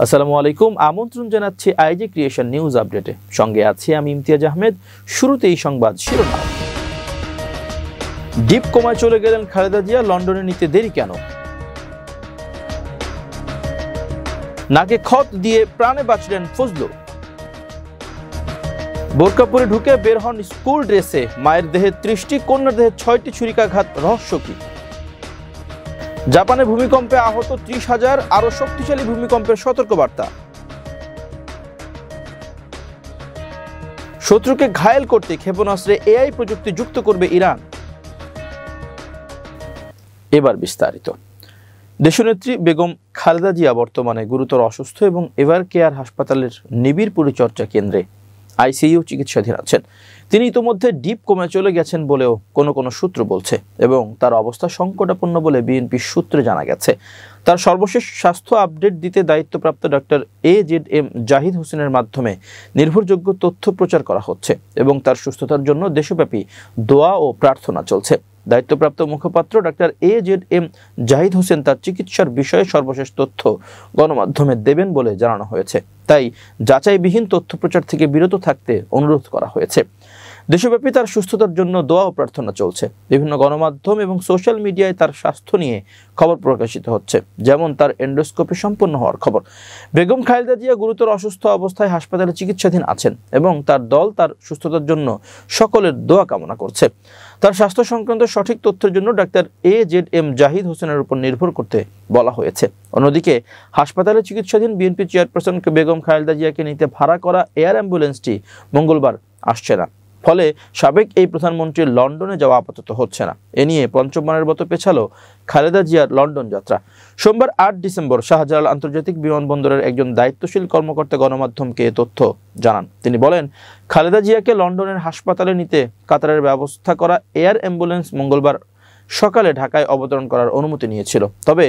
আসসালামু আলাইকুম, আমন্ত্রণ জানাচ্ছি আইজি ক্রিয়েশন নিউজ আপডেটে। সঙ্গে আছি আমি ইমতিয়াজ আহমেদ। শুরুতেই সংবাদ শিরোনাম। ডিপ কোমায় চলে গেলেন খালেদা জিয়া, লন্ডনে নিতে দেরি কেন? নাকে খত দিয়ে প্রাণে বাঁচলেন ফজলু। বোরকা পরে ঢুকে বের হন স্কুল ড্রেসে, মায়ের দেহে 30টি, কন্যার দেহে 6টি ছুরিকাঘাত, রহস্য কি? জাপানে ভূমিকম্পে আহত 30,000, আরো শক্তিশালী ভূমিকম্পের সতর্কবার্তা। শত্রুকে ঘায়েল করতে ক্ষেপণাস্ত্রে এআই প্রযুক্তি যুক্ত করবে ইরান। এবার বিস্তারিত। দেশনেত্রী বেগম খালেদা জিয়া বর্তমানে গুরুতর অসুস্থ এবং এভার কেয়ার হাসপাতালের নিবিড় পরিচর্যা কেন্দ্রে আইসিইউ চিকিৎসাধীন আছেন। তিনি ইতোমধ্যে ডিপ কোমায় চলে গেছেন বলেও কোনো সূত্র বলছে এবং তার অবস্থা সংকটাপন্ন বলে বিএনপির সূত্রে জানা গেছে। তার সর্বশেষ স্বাস্থ্য আপডেট দিতে দায়িত্বপ্রাপ্ত ডক্টর AZM জাহিদ হোসেনের মাধ্যমে নির্ভরযোগ্য তথ্য প্রচার করা হচ্ছে এবং তার সুস্থতার জন্য দেশব্যাপী দোয়া ও প্রার্থনা চলছে। দায়িত্বপ্রাপ্ত মুখপাত্র ডক্টর AZM জাহিদ হোসেন তার চিকিৎসার বিষয়ে সর্বশেষ তথ্য গণমাধ্যমে দেবেন বলে জানানো হয়েছে, তাই যাচাইবিহীন তথ্য প্রচার থেকে বিরত থাকতে অনুরোধ করা হয়েছে। দেশব্যাপী তার সুস্থতার জন্য দোয়া ও প্রার্থনা চলছে। বিভিন্ন গণমাধ্যম এবং সোশ্যাল মিডিয়ায় তার স্বাস্থ্য নিয়ে খবর প্রকাশিত হচ্ছে, যেমন তার এন্ডোস্কোপি সম্পন্ন হওয়ার খবর। বেগম খালেদা জিয়া গুরুতর অসুস্থ অবস্থায় হাসপাতালে চিকিৎসাধীন আছেন এবং তার দল তার সুস্থতার জন্য সকলের দোয়া কামনা করছে। তার স্বাস্থ্য সংক্রান্ত সঠিক তথ্যের জন্য ডাক্তার AZM জাহিদ হোসেনের উপর নির্ভর করতে বলা হয়েছে। অন্যদিকে হাসপাতালে চিকিৎসাধীন বিএনপি চেয়ারপারসন বেগম খালেদা জিয়াকে নিতে ভাড়া করা এয়ার অ্যাম্বুলেন্সটি মঙ্গলবার আসছে না, ফলে সাবেক এই প্রধানমন্ত্রীর লন্ডনে যাওয়া আপাতত হচ্ছে না। এ নিয়ে পঞ্চমবারের মতো পেছালো খালেদা জিয়ার লন্ডন যাত্রা। সোমবার 8 ডিসেম্বর শাহজালাল আন্তর্জাতিক বিমানবন্দরের একজন দায়িত্বশীল কর্মকর্তা গণমাধ্যমকে এ তথ্য জানান। তিনি বলেন, খালেদা জিয়াকে লন্ডনের হাসপাতালে নিতে কাতারের ব্যবস্থা করা এয়ার অ্যাম্বুলেন্স মঙ্গলবার সকালে ঢাকায় অবতরণ করার অনুমতি নিয়েছিল, তবে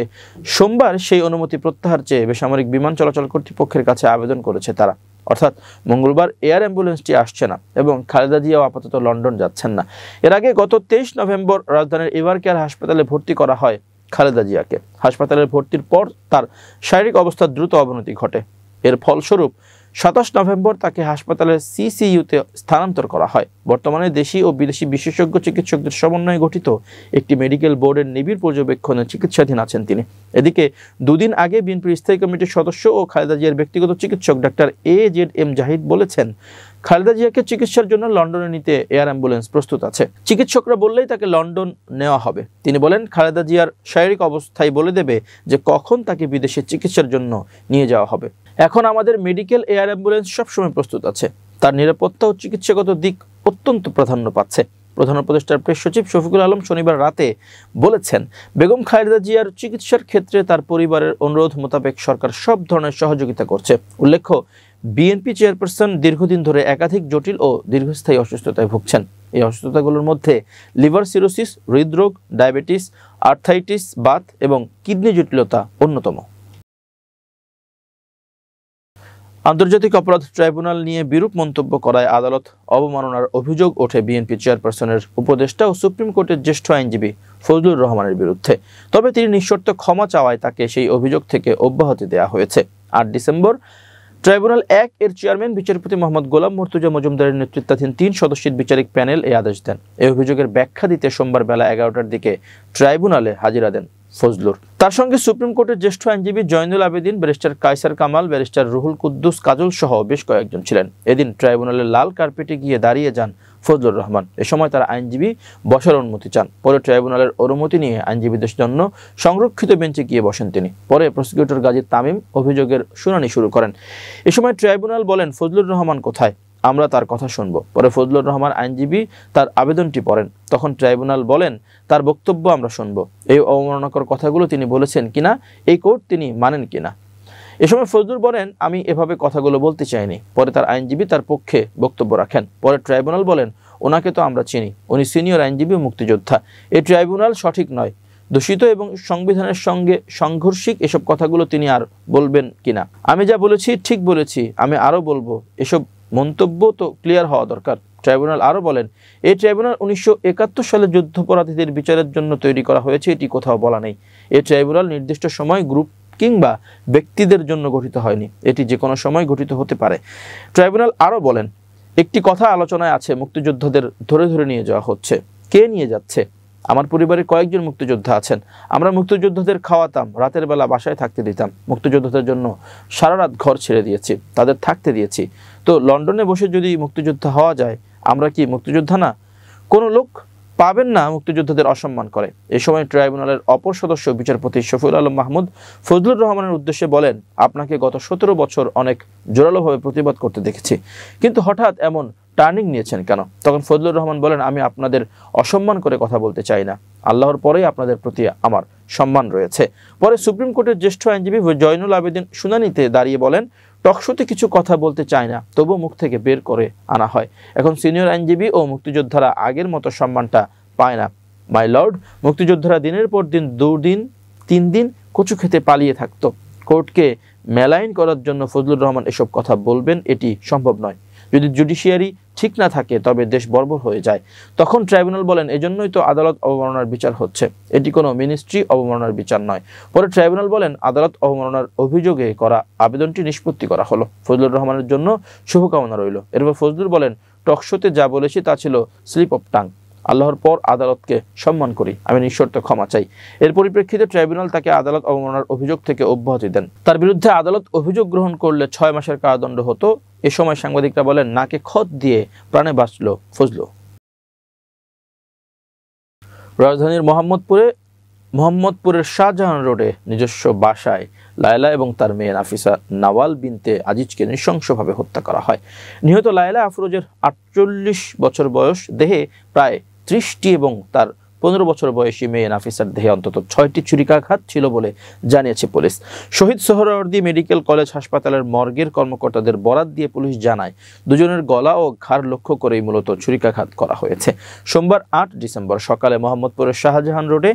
সোমবার সেই অনুমতি প্রত্যাহার চেয়ে বেসামরিক বিমান চলাচল কর্তৃপক্ষের কাছে আবেদন করেছে তারা। অর্থাৎ মঙ্গলবার এয়ার অ্যাম্বুলেন্সটি আসছে না এবং খালেদা জিয়াও আপাতত লন্ডন যাচ্ছেন না। এর আগে গত 23 নভেম্বর রাজধানীর এভার কেয়ার হাসপাতালে ভর্তি করা হয় খালেদা জিয়াকে। হাসপাতালে ভর্তির পর তার শারীরিক অবস্থার দ্রুত অবনতি ঘটে। এর ফলস্বরূপ 27 নভেম্বর তাকে হাসপাতালের CCUতে স্থানান্তর করা হয়। বর্তমানে দেশি ও বিদেশি বিশেষজ্ঞ চিকিৎসকদের সমন্বয়ে গঠিত একটি মেডিকেল বোর্ডের নিবিড় পর্যবেক্ষণে চিকিৎসাধীন আছেন তিনি। এদিকে দুদিন আগে বিএনপির স্থায়ী কমিটির সদস্য ও খালেদা জিয়ার ব্যক্তিগত চিকিৎসক ডাক্তার AZM জাহিদ বলেছেন, খালেদা জিয়াকে চিকিৎসার জন্য লন্ডনে নিতে এয়ার অ্যাম্বুলেন্স প্রস্তুত আছে। চিকিৎসকরা বললেই তাকে লন্ডন নেওয়া হবে। তিনি বলেন, খালেদা জিয়ার শারীরিক অবস্থায় বলে দেবে যে কখন তাকে বিদেশে চিকিৎসার জন্য নিয়ে যাওয়া হবে। এখন আমাদের মেডিকেল এয়ার অ্যাম্বুলেন্স সবসময় প্রস্তুত আছে। তার নিরাপত্তা ও চিকিৎসাগত দিক অত্যন্ত প্রাধান্য পাচ্ছে। প্রধান উপদেষ্টার প্রেস সচিব শফিকুল আলম শনিবার রাতে বলেছেন, বেগম খালেদা জিয়ার চিকিৎসার ক্ষেত্রে তার পরিবারের অনুরোধ মোতাবেক সরকার সব ধরনের সহযোগিতা করছে। উল্লেখ্য, বিএনপি চেয়ারপারসন দীর্ঘদিন ধরে একাধিক জটিল ও দীর্ঘস্থায়ী অসুস্থতায় ভুগছেন। এই অসুস্থতাগুলোর মধ্যে লিভার সিরোসিস, হৃদরোগ, ডায়াবেটিস, আর্থাইটিস, বাত এবং কিডনি জটিলতা অন্যতম। আন্তর্জাতিক অপরাধ ট্রাইব্যুনাল নিয়ে বিরূপ মন্তব্য করায় আদালত অবমাননার অভিযোগ ওঠে বিএনপি চেয়ারপারসনের উপদেষ্টা ও সুপ্রিম কোর্টের জ্যেষ্ঠ আইনজীবী ফজলুর রহমানের বিরুদ্ধে। তবে তিনি নিঃশর্ত ক্ষমা চাওয়ায় তাকে সেই অভিযোগ থেকে অব্যাহতি দেওয়া হয়েছে। 8 ডিসেম্বর ট্রাইব্যুনাল 1 এর চেয়ারম্যান বিচারপতি মোহাম্মদ গোলাম মুর্তজা মজুমদারের নেতৃত্বাধীন 3 সদস্যের বিচারিক প্যানেল এই আদেশ দেন। এই অভিযোগের ব্যাখ্যা দিতে সোমবার বেলা 11টার দিকে ট্রাইব্যুনালে হাজিরা দেন ফজলুর। তার সঙ্গে সুপ্রিম কোর্টের জ্যেষ্ঠ আইনজীবী জয়নুল আবেদিন, ব্যারিস্টার কায়সার কামাল, ব্যারিস্টার রুহুল কুদ্দুস কাজল সহ বেশ কয়েকজন ছিলেন। এদিন ট্রাইব্যুনালের লাল কার্পেটে গিয়ে দাঁড়িয়ে যান ফজলুর রহমান। এ সময় তার আইনজীবী বসার অনুমতি চান। পরে ট্রাইব্যুনালের অনুমতি নিয়ে আইনজীবীদের জন্য সংরক্ষিত বেঞ্চে গিয়ে বসেন তিনি। পরে প্রসিকিউটর গাজী তামিম অভিযোগের শুনানি শুরু করেন। এ সময় ট্রাইব্যুনাল বলেন, ফজলুর রহমান কোথায়, আমরা তার কথা শুনব। পরে ফজলুর রহমান আইনজীবী তার আবেদনটি পড়েন। তখন ট্রাইব্যুনাল বলেন, তার বক্তব্য আমরা শুনব। এই অবমাননাকর কথাগুলো তিনি বলেছেন কিনা, এই কোর্ট তিনি মানেন কিনা। এ সময় ফজলুর বলেন, আমি এভাবে কথাগুলো বলতে চাইনি। পরে তার আইনজীবী তার পক্ষে বক্তব্য রাখেন। পরে ট্রাইব্যুনাল বলেন, ওনাকে তো আমরা চিনি, উনি সিনিয়র আইনজীবী ও মুক্তিযোদ্ধা। এই ট্রাইব্যুনাল সঠিক নয়, দূষিত এবং সংবিধানের সঙ্গে সাংঘর্ষিক এসব কথাগুলো তিনি আর বলবেন কিনা। আমি যা বলেছি ঠিক বলেছি, আমি আরও বলবো, এসব মন্তব্য তো ক্লিয়ার হওয়া দরকার। ট্রাইব্যুনাল আরও বলেন, এই ট্রাইব্যুনাল 1971 সালে যুদ্ধাপরাধীদের বিচারের জন্য তৈরি করা হয়েছে, এটি কোথাও বলা নেই। এই ট্রাইব্যুনাল নির্দিষ্ট সময় গ্রুপ কিংবা ব্যক্তিদের জন্য গঠিত হয়নি, এটি যে কোনো সময় গঠিত হতে পারে। ট্রাইব্যুনাল আরও বলেন, একটি কথা আলোচনায় আছে, মুক্তিযোদ্ধাদের ধরে ধরে নিয়ে যাওয়া হচ্ছে। কে নিয়ে যাচ্ছে? আমার পরিবারে কয়েকজন মুক্তিযোদ্ধা আছেন। আমরা মুক্তিযোদ্ধাদের খাওয়াতাম, রাতের বেলা বাসায় থাকতে দিতাম। মুক্তিযোদ্ধাদের জন্য সারা রাত ঘর ছেড়ে দিয়েছি, তাদের থাকতে দিয়েছি। তো লন্ডনে বসে যদি মুক্তিযোদ্ধা হওয়া যায়, আমরা কি মুক্তিযোদ্ধা না? কোনো লোক পাবেন না মুক্তিযোদ্ধাদের অসম্মান করে। এ সময় ট্রাইব্যুনালের অপর সদস্য বিচারপতি শফিউল আলম মাহমুদ ফজলুর রহমানের উদ্দেশ্যে বলেন, আপনাকে গত 17 বছর অনেক জোরালোভাবে প্রতিবাদ করতে দেখেছি, কিন্তু হঠাৎ এমন টার্নিং নিয়েছেন কেন? তখন ফজলুর রহমান বলেন, আমি আপনাদের অসম্মান করে কথা বলতে চাই না, আল্লাহর পরেই আপনাদের প্রতি আমার সম্মান রয়েছে। পরে সুপ্রিম কোর্টের জ্যেষ্ঠ আইনজীবী জয়নুল আবেদিন শুনানিতে দাঁড়িয়ে বলেন, টকশোতে কিছু কথা বলতে চায় না, তবুও মুখ থেকে বের করে আনা হয়। এখন সিনিয়র আইনজীবী ও মুক্তিযোদ্ধারা আগের মতো সম্মানটা পায় না। মাই লর্ড, মুক্তিযোদ্ধারা দিনের পর দিন 2 দিন 3 দিন কচু খেতে পালিয়ে থাকতো। কোর্টকে মেলাইন করার জন্য ফজলুর রহমান এসব কথা বলবেন, এটি সম্ভব নয়। যদি জুডিশিয়ারি ঠিক না থাকে তবে দেশ বর্বর হয়ে যায়। তখন ট্রাইব্যুনাল বলেন, এজন্যই তো আদালত অবমাননার বিচার হচ্ছে, এটি কোনো মিনিস্ট্রি অবমাননার বিচার নয়। পরে ট্রাইব্যুনাল বলেন, আদালত অবমাননার অভিযোগে করা আবেদনটি নিষ্পত্তি করা হলো। ফজলুর রহমানের জন্য শুভকামনা রইল। এরপর ফজলুর বলেন, টকশোতে যা বলেছি তা ছিল স্লিপ অফ টাং। আল্লাহর পর আদালতকে সম্মান করি, আমি নিঃশর্ত ক্ষমা চাই। এর পরিপ্রেক্ষিতে ট্রাইব্যুনাল তাকে আদালত অবমাননার অভিযোগ থেকে অব্যাহতি দেন। তার বিরুদ্ধে আদালত অভিযোগ গ্রহণ করলে 6 মাসের কারাদণ্ড হতো। এ সময় সাংবাদিকরা বলেন, নাকে খত দিয়ে প্রাণে বাঁচল ফজলু। রাজধানীর মোহাম্মদপুরের শাহজাহান রোডে নিজস্ব বাসায় লায়লা এবং তার মেয়ে নাফিসা নাওয়াল বিনতে আজিজকে নৃশংসভাবে হত্যা করা হয়। নিহত লায়লা আফরোজের 48 বছর বয়স, দেহে প্রায় 30টি এবং তার 15 বছর বয়সী মেয়ে নাফিসার দেহে অন্তত 6টি ছুরিকাঘাত ছিল বলে জানিয়েছে police. Shaheed Suhrawardy medical college হাসপাতালের মর্গের কর্মকর্তাদের বরাত দিয়ে পুলিশ জানায়, দুজনের গলা ও ঘাড় লক্ষ্য করেই মূলত ছুরিকাঘাত করা হয়েছে। সোমবার 8 ডিসেম্বর সকালে মোহাম্মদপুরের শাহজাহান রোডে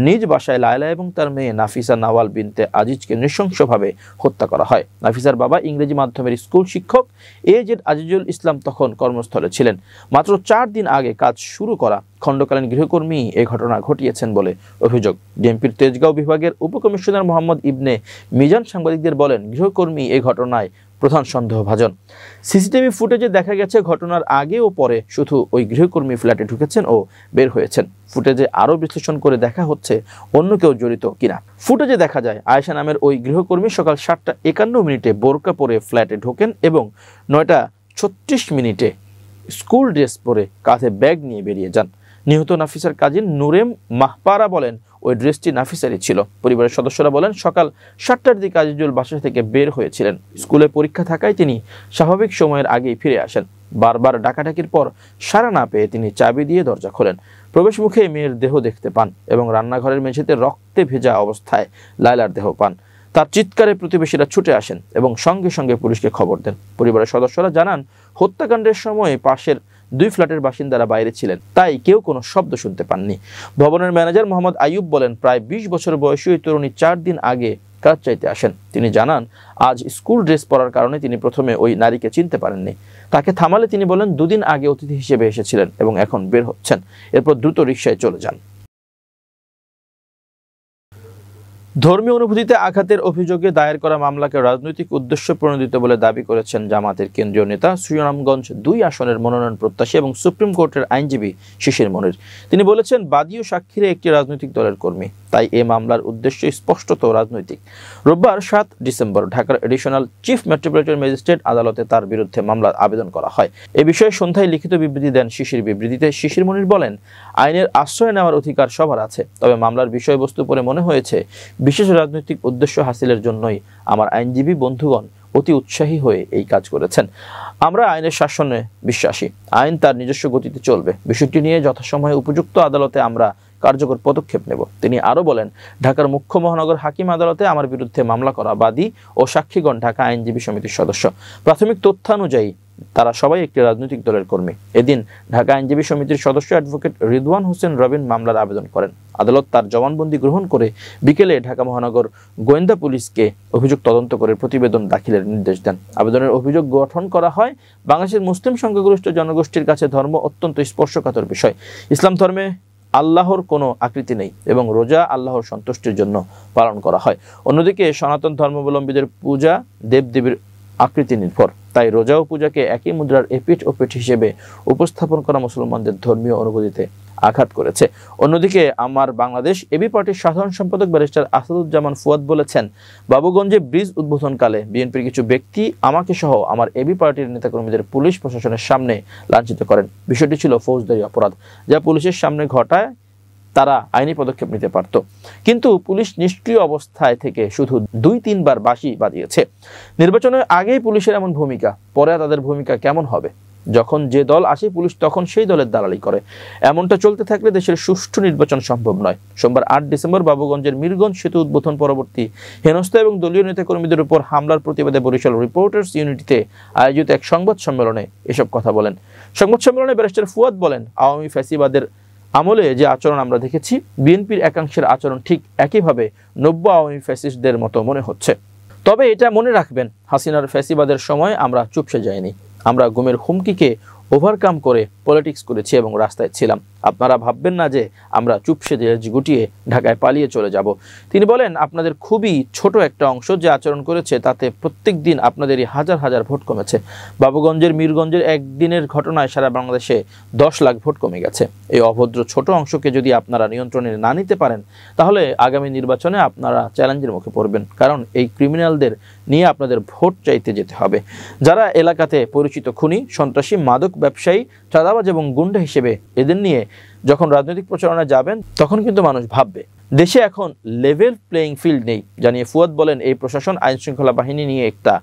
নিজ বাসায় লায়লা এবং তার মেয়ে নাফিসা নাওয়াল বিনতে আজিজকে নৃশংসভাবে হত্যা করা হয়। নাফিসার বাবা ইংরেজি মাধ্যমের স্কুল শিক্ষক AZ আজিজুল ইসলাম তখন কর্মস্থলে ছিলেন। মাত্র 4 দিন আগে কাজ শুরু করা খণ্ডকালীন গৃহকর্মী এই ঘটনা ঘটিয়েছেন বলে অভিযোগ। ডিএমপির তেজগাঁও বিভাগের উপকমিশনার মোহাম্মদ ইবনে মিজান সাংবাদিকদের বলেন, গৃহকর্মী এই ঘটনায় প্রধান সন্দেহভাজন। সিসিটিভি ফুটেজে দেখা গেছে ঘটনার আগে ও পরে শুধু ওই গৃহকর্মী ফ্ল্যাটে ঢুকেছেন ও বের হয়েছেন। ফুটেজে আরও বিশ্লেষণ করে দেখা হচ্ছে অন্য কেউ জড়িত কিনা। ফুটেজে দেখা যায় আয়েশা নামের ওই গৃহকর্মী সকাল 7:51 বোরকা পরে ফ্ল্যাটে ঢোকেন এবং 9:36 স্কুল ড্রেস পরে কাঁধে ব্যাগ নিয়ে বেরিয়ে যান। নিহত নাফিসার কাজিন নুরেম মাহপারা বলেন, ওই ড্রেসটি নাফিসারই ছিল। পরিবারের সদস্যরা বলেন, সকাল 7টার দিকে আজিজুল বাসা থেকে বের হয়েছিলেন। স্কুলে পরীক্ষা থাকায় তিনি স্বাভাবিক সময়ের আগেই ফিরে আসেন। বারবার ডাকাডাকির পর সাড়া না পেয়ে তিনি চাবি দিয়ে দরজা খোলেন। প্রবেশ মুখে মেয়ের দেহ দেখতে পান এবং রান্নাঘরের মেঝেতে রক্তে ভেজা অবস্থায় লায়লার দেহ পান। তার চিৎকারে প্রতিবেশীরা ছুটে আসেন এবং সঙ্গে সঙ্গে পুলিশকে খবর দেন। পরিবারের সদস্যরা জানান, হত্যাকাণ্ডের সময় পাশের 2 ফ্ল্যাটের বাসিন্দারা বাইরে ছিলেন, তাই কেউ কোনো শব্দ শুনতে পাননি। ভবনের ম্যানেজার মোহাম্মদ আইয়ুব বলেন, প্রায় 20 বছর বয়সী ওই তরুণী 4 দিন আগে কাজ চাইতে আসেন। তিনি জানান, আজ স্কুল ড্রেস পরার কারণে তিনি প্রথমে ওই নারীকে চিনতে পারেননি। তাকে থামালে তিনি বলেন, 2 দিন আগে অতিথি হিসেবে এসেছিলেন এবং এখন বের হচ্ছেন। এরপর দ্রুত রিকশায় চলে যান। ধর্মীয় অনুভূতিতে আঘাতের অভিযোগে দায়ের করা মামলাকে রাজনৈতিক উদ্দেশ্য প্রণোদিত বলে দাবি করেছেন জামাতের কেন্দ্রীয় নেতা, সুনামগঞ্জ 2 আসনের মনোনয়ন প্রত্যাশী এবং সুপ্রিম কোর্টের আইনজীবী শিশির মনির। তিনি বলেছেন, বাদী ও সাক্ষীরা একটি রাজনৈতিক দলের কর্মী, তাই এ মামলার উদ্দেশ্য স্পষ্টত রাজনৈতিক। রোববার 7 ডিসেম্বর ঢাকার এডিশনাল চিফ মেট্রোপলিটন ম্যাজিস্ট্রেট আদালতে তার বিরুদ্ধে মামলার আবেদন করা হয়। এ বিষয়ে সন্ধ্যায় লিখিত বিবৃতি দেন শিশির। বিবৃতিতে শিশির মনির বলেন, আইনের আশ্রয় নেওয়ার অধিকার সবার আছে, তবে মামলার বিষয়বস্তু পড়ে মনে হয়েছে বিশেষ রাজনৈতিক উদ্দেশ্য হাসিলের জন্যই আমার আইনজীবী বন্ধুগণ অতি উৎসাহী হয়ে এই কাজ করেছেন। আমরা আইনের শাসনে বিশ্বাসী, আইন তার নিজস্ব গতিতে চলবে। বিষয়টি নিয়ে যথাসময়ে উপযুক্ত আদালতে আমরা কার্যকর পদক্ষেপ নেব। তিনি আরো বলেন, ঢাকার মুখ্য মহানগর হাকিম আদালতে আমার বিরুদ্ধে মামলা করা বাদী ও সাক্ষীগণ ঢাকা আইনজীবী সমিতির সদস্য। প্রাথমিক তথ্যানুযায়ী তারা সবাই একটি রাজনৈতিক দলের কর্মী। এদিন ঢাকা আইনজীবী সমিতির সদস্য অ্যাডভোকেট রিদওয়ান হোসেন রবিন মামলার আবেদন করেন। আদালত তার জবানবন্দি গ্রহণ করে বিকেলে ঢাকা মহানগর গোয়েন্দা পুলিশকে অভিযোগ তদন্ত করে প্রতিবেদন দাখিলের নির্দেশ দেন। আবেদনের অভিযোগ গঠন করা হয়, বাংলাদেশের মুসলিম সংখ্যাগরিষ্ঠ জনগোষ্ঠীর কাছে ধর্ম অত্যন্ত স্পর্শকাতর বিষয়। ইসলাম ধর্মে আল্লাহর কোনো আকৃতি নেই এবং রোজা আল্লাহর সন্তুষ্টির জন্য পালন করা হয়। অন্যদিকে সনাতন ধর্মাবলম্বীদের পূজা দেবদেবীর আকৃতি নির্ভর, তাই রোজা ও পূজাকে একই মুদ্রার এপিঠ ও পিঠ হিসেবে উপস্থাপন করা মুসলমানদের ধর্মীয় অনুভূতিতে আঘাত করেছে। অন্যদিকে আমার বাংলাদেশ এবি পার্টির সাধারণ সম্পাদক ব্যারিস্টার আসাদুজ্জামান ফুয়াদ বলেছেন, বাবুগঞ্জে ব্রিজ উদ্বোধনকালে বিএনপির কিছু ব্যক্তি আমাকে সহ আমার এবি পার্টির নেতাকর্মীদের পুলিশ প্রশাসনের সামনে লাঞ্ছিত করেন। বিষয়টি ছিল ফৌজদারি অপরাধ, যা পুলিশের সামনে ঘটায় তারা আইনি পদক্ষেপ নিতে পারত, কিন্তু পুলিশ নিষ্ক্রিয় অবস্থায় থেকে শুধু 2-3 বার বাঁশি বাজিয়েছে। নির্বাচনের আগেই পুলিশের এমন ভূমিকা, পরে তাদের ভূমিকা কেমন হবে? যখন যে দল আসে পুলিশ তখন সেই দলের দালালি করে। এমনটা চলতে থাকলে দেশের সুষ্ঠু নির্বাচন সম্ভব নয়। সোমবার 8 ডিসেম্বর বাবুগঞ্জের মিরগঞ্জ সেতু উদ্বোধন পরবর্তী হেনস্থা এবং দলীয় নেতাকর্মীদের উপর হামলার প্রতিবাদে বরিশাল রিপোর্টার্স ইউনিটিতে আয়োজিত এক সংবাদ সম্মেলনে এসব কথা বলেন। সংবাদ সম্মেলনে ব্যারিস্টার ফুয়াদ বলেন, আওয়ামী ফ্যাসিবাদের আমলে যে আচরণ আমরা দেখেছি, বিএনপির একাংশের আচরণ ঠিক একইভাবে নব্য আওয়ামী ফ্যাসিস্টদের মতো মনে হচ্ছে। তবে এটা মনে রাখবেন, হাসিনার ফ্যাসিবাদের সময় আমরা চুপসে যাইনি। আমরা গুমের হুমকিকে ওভারকাম করে পলিটিক্স করেছি এবং রাস্তায় ছিলাম। আপনারা ভাববেন না যে আমরা চুপসে গুটিয়ে ঢাকায় পালিয়ে চলে যাব। তিনি বলেন, আপনাদের খুবই ছোট একটা অংশ যে আচরণ করেছে তাতে প্রত্যেক দিন আপনাদেরই হাজার হাজার ভোট কমেছে। বাবুগঞ্জের মিরগঞ্জের একদিনের ঘটনায় সারা বাংলাদেশে 10 লাখ ভোট কমে গেছে। এই অভদ্র ছোট অংশকে যদি আপনারা নিয়ন্ত্রণে না নিতে পারেন, তাহলে আগামী নির্বাচনে আপনারা চ্যালেঞ্জের মুখে পড়বেন, কারণ এই ক্রিমিনালদের নিয়ে আপনাদের ভোট চাইতে যেতে হবে। যারা এলাকাতে পরিচিত খুনি, সন্ত্রাসী, মাদক ব্যবসায়ী, চাঁদাবাজ এবং গুন্ডা হিসেবে এদের নিয়ে যখন রাজনৈতিক প্রচারণা যাবেন, তখন কিন্তু মানুষ ভাববে দেশে এখন লেভেল প্লেইং ফিল্ড নেই। জানিয়ে ফুয়াদ বলেন, এই প্রশাসন আইন শৃঙ্খলা বাহিনী নিয়ে একটা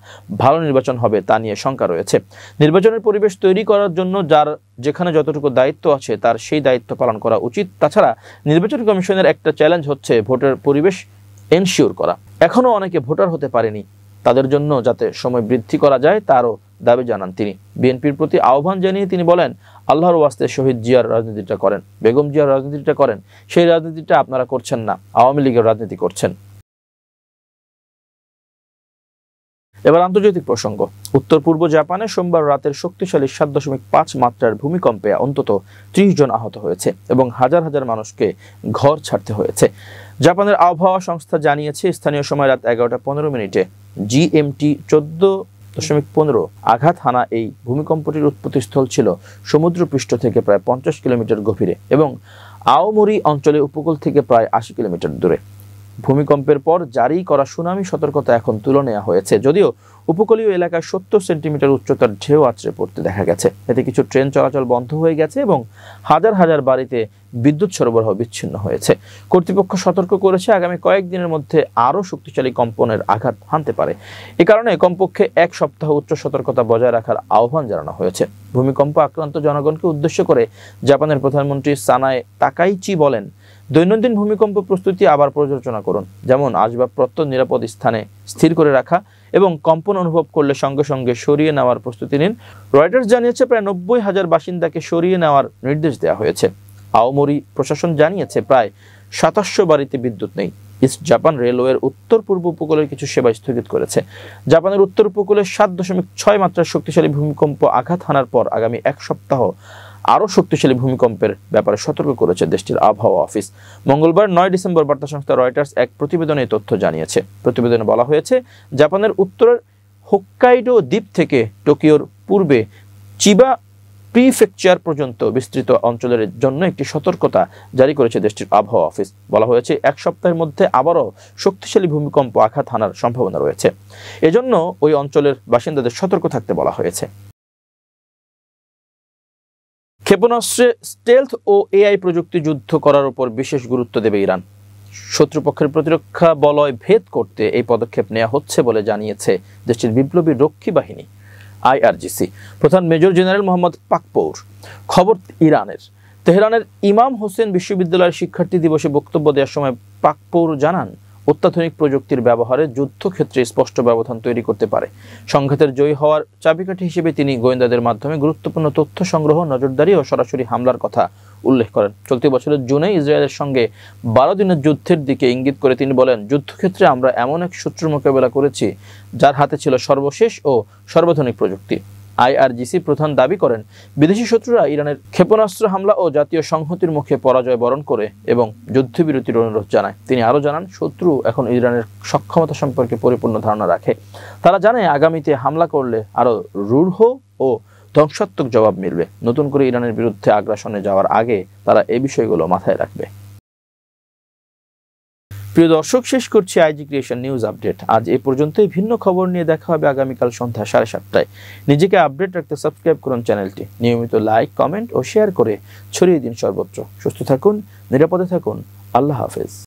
ভালো নির্বাচন হবে তা নিয়ে শঙ্কা রয়েছে। নির্বাচনের পরিবেশ তৈরি করার জন্য যার যেখানে যতটুকু দায়িত্ব আছে তার সেই দায়িত্ব পালন করা উচিত। তাছাড়া নির্বাচন কমিশনের একটা চ্যালেঞ্জ হচ্ছে ভোটের পরিবেশ এনশিওর করা। এখনো অনেকে ভোটার হতে পারেনি, তাদের জন্য যাতে সময় বৃদ্ধি করা যায় তারও দাবি জানান তিনি। বিএনপির প্রতি আহ্বান জানিয়ে তিনি বলেন, আল্লাহর ওয়াস্তে শহীদ জিয়ার রাজনীতিটা করেন, বেগম জিয়ার রাজনীতিটা করেন। সেই রাজনীতিটা আপনারা করছেন না, আওয়ামী লীগের রাজনীতি করছেন। এবার আন্তর্জাতিক প্রসঙ্গ। উত্তর পূর্ব জাপানে সোমবার রাতের শক্তিশালী 7.5 মাত্রার ভূমিকম্পে অন্তত 30 জন আহত হয়েছে এবং হাজার হাজার মানুষকে ঘর ছাড়তে হয়েছে। জাপানের আবহাওয়া সংস্থা জানিয়েছে, স্থানীয় সময় রাত 11:15 জিএমটি 14.15 আঘাত হানা এই ভূমিকম্পটির উৎপত্তিস্থল ছিল সমুদ্রপৃষ্ঠ থেকে প্রায় 50 কিলোমিটার গভীরে এবং আওমোরি অঞ্চলে উপকূল থেকে প্রায় 80 কিলোমিটার দূরে। ভূমিকম্পের পর জারি করা সুনামি সতর্কতা এখন তুলে নেওয়া হয়েছে, যদিও উপকূলীয় এলাকায় 70 সেন্টিমিটার উচ্চতার ঢেউ আছড়ে পড়তে দেখা গেছে। এতে কিছু ট্রেন চলাচল বন্ধ হয়ে গেছে এবং হাজার হাজার বাড়িতে বিদ্যুৎ সরবরাহ বিচ্ছিন্ন হয়েছে। কর্তৃপক্ষ সতর্ক করেছে, আগামী কয়েকদিনের মধ্যে আরও শক্তিশালী কম্পনের আঘাত হানতে পারে। এ কারণে কমপক্ষে 1 সপ্তাহ উচ্চ সতর্কতা বজায় রাখার আহ্বান জানানো হয়েছে। ভূমিকম্প আক্রান্ত জনগণকে উদ্দেশ্য করে জাপানের প্রধানমন্ত্রী সানায়ে তাকাইচি বলেন, দৈনন্দিন ভূমিকম্প প্রস্তুতি আবার পর্যালোচনা করুন, যেমন আসবাবপত্র নিরাপদ স্থানে স্থির করে রাখা এবং কম্পন অনুভব করলে সঙ্গে সঙ্গে সরিয়ে নেওয়ার প্রস্তুতি নিন। রয়টার্স জানিয়েছে, প্রায় 90,000 বাসিন্দাকে সরিয়ে নেওয়ার নির্দেশ দেওয়া হয়েছে। আওমোরি প্রশাসন জানিয়েছে, প্রায় 2700 বাড়িতে বিদ্যুৎ নেই। ইস্ট জাপান রেলওয়ের উত্তর পূর্ব উপকূলের কিছু সেবা স্থগিত করেছে। জাপানের উত্তর উপকূলে 7.6 মাত্রার শক্তিশালী ভূমিকম্প আঘাত হানার পর আগামী 1 সপ্তাহ আরও শক্তিশালী ভূমিকম্পের ব্যাপারে সতর্ক করেছে দেশটির আবহাওয়া অফিস। মঙ্গলবার 9 ডিসেম্বর বার্তা সংস্থা রয়টার্স এক প্রতিবেদনে তথ্য জানিয়েছে। প্রতিবেদনে বলা হয়েছে, জাপানের উত্তরের হোক্কাইডো দ্বীপ থেকে টোকিওর পূর্বে চিবা প্রিফেকচার পর্যন্ত বিস্তৃত অঞ্চলের জন্য একটি সতর্কতা জারি করেছে দেশটির আবহাওয়া অফিস। বলা হয়েছে, 1 সপ্তাহের মধ্যে আবারও শক্তিশালী ভূমিকম্প আঘাত হানার সম্ভাবনা রয়েছে। এজন্য ওই অঞ্চলের বাসিন্দাদের সতর্ক থাকতে বলা হয়েছে। ক্ষেপণাস্ত্রে স্টেলথ ও এআই প্রযুক্তি যুদ্ধ করার উপর বিশেষ গুরুত্ব দেবে ইরান। শত্রুপক্ষের প্রতিরক্ষা বলয় ভেদ করতে এই পদক্ষেপ নেওয়া হচ্ছে বলে জানিয়েছে দেশটির বিপ্লবী রক্ষী বাহিনী আইআরজিসি প্রধান মেজর জেনারেল মোহাম্মদ পাকপৌর। খবর ইরানের। তেহরানের ইমাম হোসেন বিশ্ববিদ্যালয়ের শিক্ষার্থী দিবসে বক্তব্য দেওয়ার সময় পাকপৌর জানান, অত্যাধুনিক প্রযুক্তির ব্যবহারে যুদ্ধক্ষেত্রে স্পষ্ট ব্যবধান তৈরি করতে পারে। সংঘাতের জয়ী হওয়ার চাবিকাঠি হিসেবে তিনি গোয়েন্দাদের মাধ্যমে গুরুত্বপূর্ণ তথ্য সংগ্রহ, নজরদারি ও সরাসরি হামলার কথা উল্লেখ করেন। চলতি বছরের জুনে ইসরায়েলের সঙ্গে 12 দিনের যুদ্ধের দিকে ইঙ্গিত করে তিনি বলেন, যুদ্ধক্ষেত্রে আমরা এমন এক শত্রুর মোকাবেলা করেছি যার হাতে ছিল সর্বশেষ ও সর্বাধুনিক প্রযুক্তি। IRGC প্রধান দাবি করেন, বিদেশি শত্রুরা ইরানের ক্ষেপণাস্ত্র হামলা ও জাতীয় সংহতির মুখে পরাজয় বরণ করে এবং যুদ্ধবিরতির অনুরোধ জানায়। তিনি আরও জানান, শত্রু এখন ইরানের সক্ষমতা সম্পর্কে পরিপূর্ণ ধারণা রাখে। তারা জানে আগামীতে হামলা করলে আরও রূঢ় ও ধ্বংসাত্মক জবাব মিলবে। নতুন করে ইরানের বিরুদ্ধে আগ্রাসনে যাওয়ার আগে তারা এই বিষয়গুলো মাথায় রাখবে। প্রিয় দর্শক, শেষ করছি আইজি ক্রিয়েশন নিউজ আপডেট। আজ এই পর্যন্তই। ভিন্ন খবর নিয়ে দেখা হবে আগামীকাল সন্ধ্যা 7:30টায়। নিজেকে আপডেট রাখতে সাবস্ক্রাইব করুন চ্যানেলটি। নিয়মিত লাইক, কমেন্ট ও শেয়ার করে ছড়িয়ে দিন সর্বত্র। সুস্থ থাকুন, নিরাপদে থাকুন। আল্লাহ হাফেজ।